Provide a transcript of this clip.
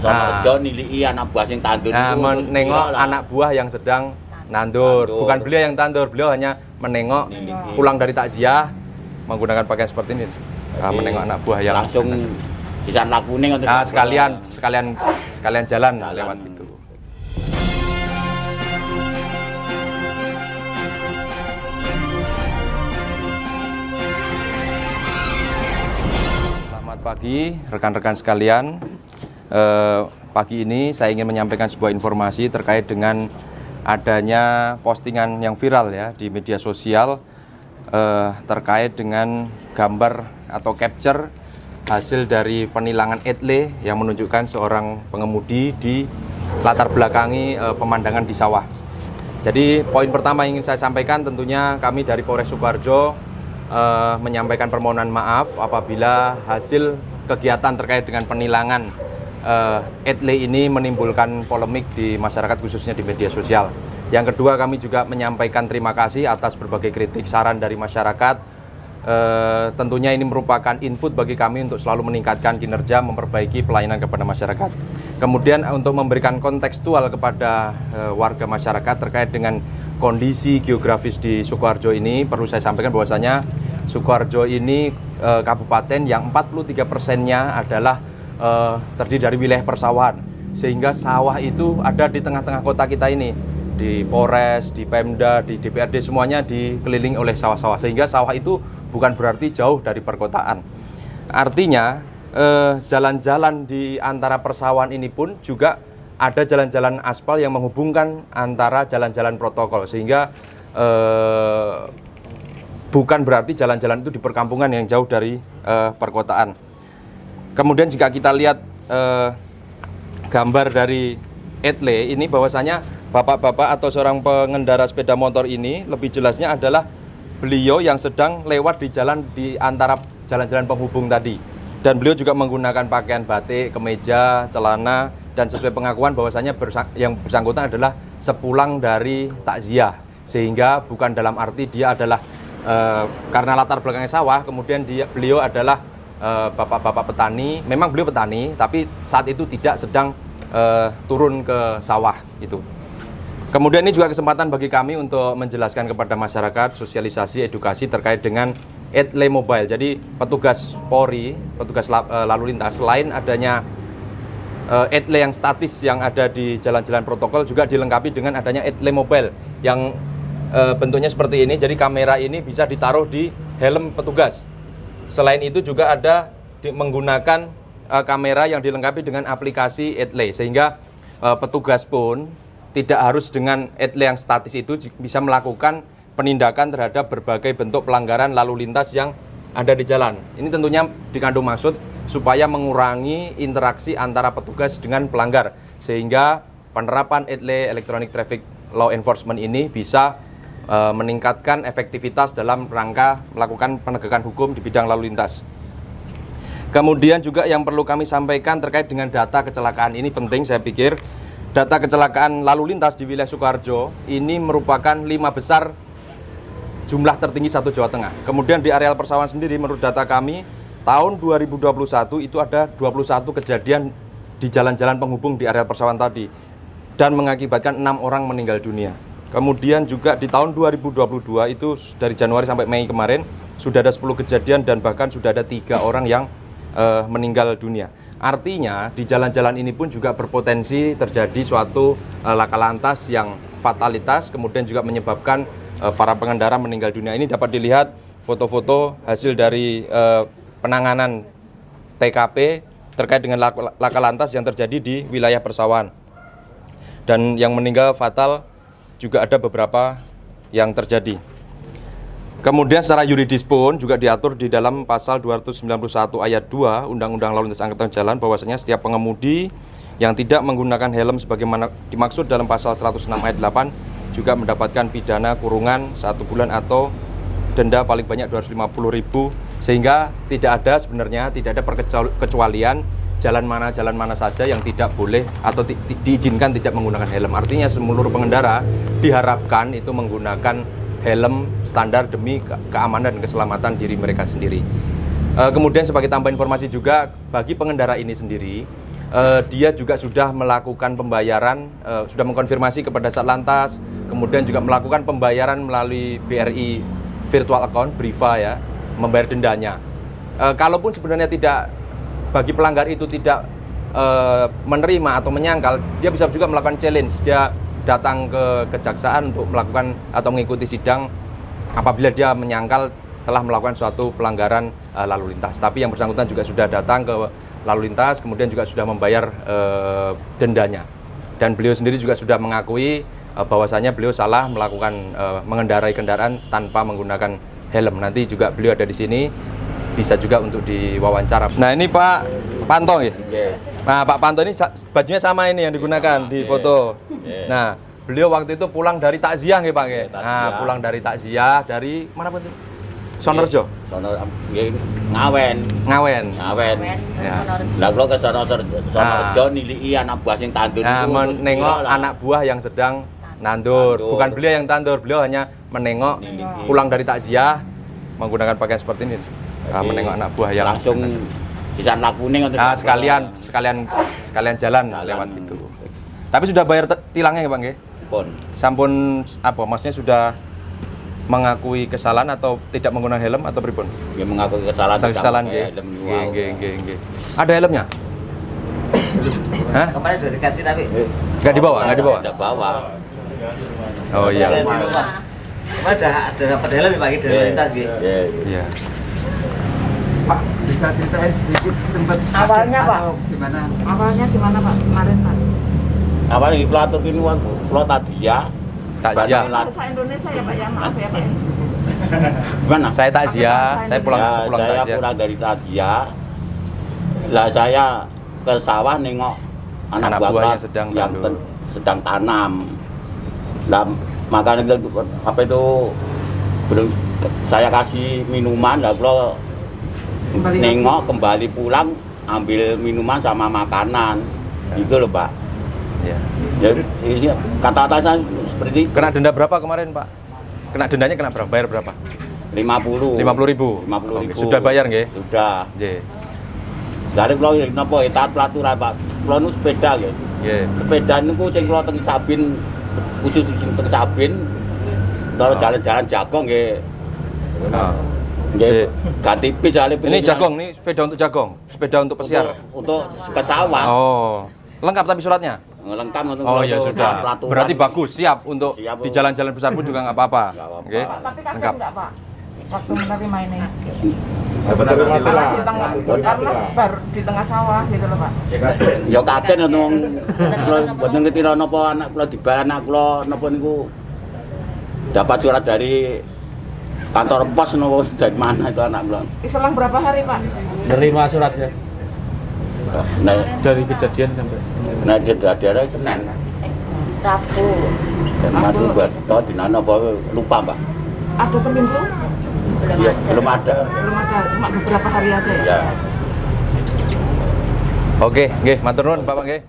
Sonorejo niliki anak buah sing tandur Nah, menengok anak buah yang sedang nandur. Bukan beliau yang tandur, beliau hanya menengok pulang dari takziah menggunakan pakaian seperti ini. Menengok anak buah yang langsung pisan lakune ngoten. Nah, sekalian jalan lewat itu. Selamat pagi rekan-rekan sekalian. Pagi ini saya ingin menyampaikan sebuah informasi terkait dengan adanya postingan yang viral ya di media sosial terkait dengan gambar atau capture hasil dari penilangan etle yang menunjukkan seorang pengemudi di latar belakangi pemandangan di sawah. Jadi poin pertama yang ingin saya sampaikan tentunya kami dari Polres Sukoharjo menyampaikan permohonan maaf apabila hasil kegiatan terkait dengan penilangan etle ini menimbulkan polemik di masyarakat khususnya di media sosial. Yang kedua, kami juga menyampaikan terima kasih atas berbagai kritik saran dari masyarakat. Tentunya ini merupakan input bagi kami untuk selalu meningkatkan kinerja, memperbaiki pelayanan kepada masyarakat. Kemudian untuk memberikan kontekstual kepada warga masyarakat terkait dengan kondisi geografis di Sukoharjo ini, perlu saya sampaikan bahwasanya Sukoharjo ini kabupaten yang 43%-nya adalah terdiri dari wilayah persawahan, sehingga sawah itu ada di tengah-tengah kota kita ini, di Polres, di Pemda, di DPRD semuanya dikelilingi oleh sawah-sawah, sehingga sawah itu bukan berarti jauh dari perkotaan. Artinya jalan-jalan di antara persawahan ini pun juga ada jalan-jalan aspal yang menghubungkan antara jalan-jalan protokol, sehingga bukan berarti jalan-jalan itu di perkampungan yang jauh dari perkotaan. Kemudian jika kita lihat gambar dari etle ini, bahwasanya bapak-bapak atau seorang pengendara sepeda motor ini lebih jelasnya adalah beliau yang sedang lewat di jalan di antara jalan-jalan penghubung tadi. Dan beliau juga menggunakan pakaian batik, kemeja, celana, dan sesuai pengakuan bahwasanya yang bersangkutan adalah sepulang dari takziah, sehingga bukan dalam arti dia adalah karena latar belakangnya sawah, kemudian beliau adalah bapak-bapak petani. Memang beliau petani, tapi saat itu tidak sedang turun ke sawah itu. Kemudian ini juga kesempatan bagi kami untuk menjelaskan kepada masyarakat sosialisasi edukasi terkait dengan etle mobile. Jadi petugas Polri, petugas lalu lintas, selain adanya etle yang statis yang ada di jalan-jalan protokol, juga dilengkapi dengan adanya etle mobile yang bentuknya seperti ini. Jadi kamera ini bisa ditaruh di helm petugas. Selain itu juga ada menggunakan kamera yang dilengkapi dengan aplikasi etle, sehingga petugas pun tidak harus dengan etle yang statis itu bisa melakukan penindakan terhadap berbagai bentuk pelanggaran lalu lintas yang ada di jalan. Ini tentunya dikandung maksud supaya mengurangi interaksi antara petugas dengan pelanggar, sehingga penerapan etle electronic traffic law enforcement ini bisa meningkatkan efektivitas dalam rangka melakukan penegakan hukum di bidang lalu lintas. Kemudian juga yang perlu kami sampaikan terkait dengan data kecelakaan ini penting, saya pikir. Data kecelakaan lalu lintas di wilayah Sukoharjo ini merupakan 5 besar jumlah tertinggi satu Jawa Tengah. Kemudian di areal persawahan sendiri menurut data kami tahun 2021 itu ada 21 kejadian di jalan-jalan penghubung di areal persawahan tadi dan mengakibatkan 6 orang meninggal dunia. Kemudian juga di tahun 2022 itu dari Januari sampai Mei kemarin sudah ada 10 kejadian dan bahkan sudah ada 3 orang yang meninggal dunia. Artinya di jalan-jalan ini pun juga berpotensi terjadi suatu laka lantas yang fatalitas, kemudian juga menyebabkan para pengendara meninggal dunia. Ini dapat dilihat foto-foto hasil dari penanganan TKP terkait dengan laka lantas yang terjadi di wilayah persawahan. Dan yang meninggal fatal juga ada beberapa yang terjadi. Kemudian secara yuridis pun juga diatur di dalam pasal 291 ayat 2 Undang-Undang Lalu Lintas Angkutan Jalan bahwasanya setiap pengemudi yang tidak menggunakan helm sebagaimana dimaksud dalam pasal 106 ayat 8 juga mendapatkan pidana kurungan 1 bulan atau denda paling banyak 250.000, sehingga tidak ada perkecualian jalan mana saja yang tidak boleh atau diizinkan tidak menggunakan helm. Artinya seluruh pengendara diharapkan itu menggunakan helm standar demi keamanan dan keselamatan diri mereka sendiri. Kemudian sebagai tambahan informasi juga bagi pengendara ini sendiri, dia juga sudah melakukan pembayaran, sudah mengkonfirmasi kepada Satlantas, kemudian juga melakukan pembayaran melalui BRI Virtual Account, Briva ya, membayar dendanya. Kalaupun sebenarnya tidak, bagi pelanggar itu tidak menerima atau menyangkal, dia bisa juga melakukan challenge. Dia datang ke kejaksaan untuk melakukan atau mengikuti sidang apabila dia menyangkal telah melakukan suatu pelanggaran lalu lintas. Tapi yang bersangkutan juga sudah datang ke lalu lintas, kemudian juga sudah membayar dendanya. Dan beliau sendiri juga sudah mengakui bahwasanya beliau salah melakukan mengendarai kendaraan tanpa menggunakan helm. Nanti juga beliau ada di sini, bisa juga untuk diwawancara. Nah ini Pak Panto ya. Nah Pak Panto ini bajunya sama ini yang digunakan di foto. Nah beliau waktu itu pulang dari takziah nggih Pak nggih. Nah pulang dari takziah dari mana Pak itu? Sonorejo. Ngawen. Ya. Lah kula ke Sonorejo niliki anak buah sing tandur Nah, menengok anak buah yang sedang nandur. Bukan beliau yang tandur, beliau hanya menengok pulang dari takziah menggunakan pakaian seperti ini. Menengok anak buah yang langsung pisan lakune ngoten. Nah, sekalian jalan lewat itu. Tapi sudah bayar tilangnya ya, Bang nggih? Pun. Sampun apa? Maksudnya sudah mengakui kesalahan atau tidak menggunakan helm atau pripun? Ya mengakui kesalahan. Kesalahan nggih. Nggih. Ada helmnya? Hah? Kemarin udah dikasih tapi Enggak dibawa, enggak dibawa. Tidak bawa. Oh iya. di rumah. Kemarin ada dapat helm ya Pak di lalu lintas gitu. Iya. Pak, bisa ceritain sedikit sempat Awalnya, Pak? atau gimana? Awalnya gimana Pak kemarin Pak? Apa nih pelatuk ini kula takziah. Takziah. Bahasa Indonesia ya Pak ya, maaf ya Pak. Gimana? Saya takziah, saya pulang Ya, saya takziah. pulang dari takziah. Lah saya ke sawah nengok anak buah yang sedang yang tandur. sedang tanam. Lah makanya apa itu belum saya kasih minuman, lah kula Kembali nengok kembali pulang ambil minuman sama makanan. Itu loh Pak. Iya. Jadi kata-kata saya seperti itu. Kena denda berapa kemarin, Pak? Kena dendanya kena berapa? Bayar berapa? 50. 50.000. 50.000. Oke, sudah bayar nggih? Sudah. Nggih. Dari kula napa taat pelaturan Pak. Kula nu sepeda nggih. Nggih. Sepeda niku sing kula teng Sabin khusus sing teng Sabin. Kalau jalan-jalan Jagong nggih. Ah. Nggih ganti bis jale Ini Jagong, ini sepeda untuk Jagong, sepeda untuk pesiar. Untuk ke sawah. Oh. Lengkap tapi suratnya? Lengkap untuk Oh ya untuk sudah. pelaturan. Berarti bagus, siap untuk Siap, di jalan-jalan besar pun juga nggak apa-apa. Nggak apa-apa. Oke. Tapi kaget Lengkap. enggak Pak? Waktu menerima ini. Benar-benar Karena di tengah karena baru di tengah sawah gitu loh Pak. Ya kaget wong kula mboten ngerti napa anak kula dibayar anak kula napa niku dapat surat dari kantor pos napa dari mana itu anak kula. Selang berapa hari Pak? Nerima suratnya. Nah, Dari kejadian sampai nah dia ada Senin. Rabu. Dan madu buat tau di mana apa lupa Mbak. Ada seminggu? Ya, belum ada. Belum ada, cuma beberapa hari aja ya. Ya. Oke, nggih, matur nuwun Bapak nggih.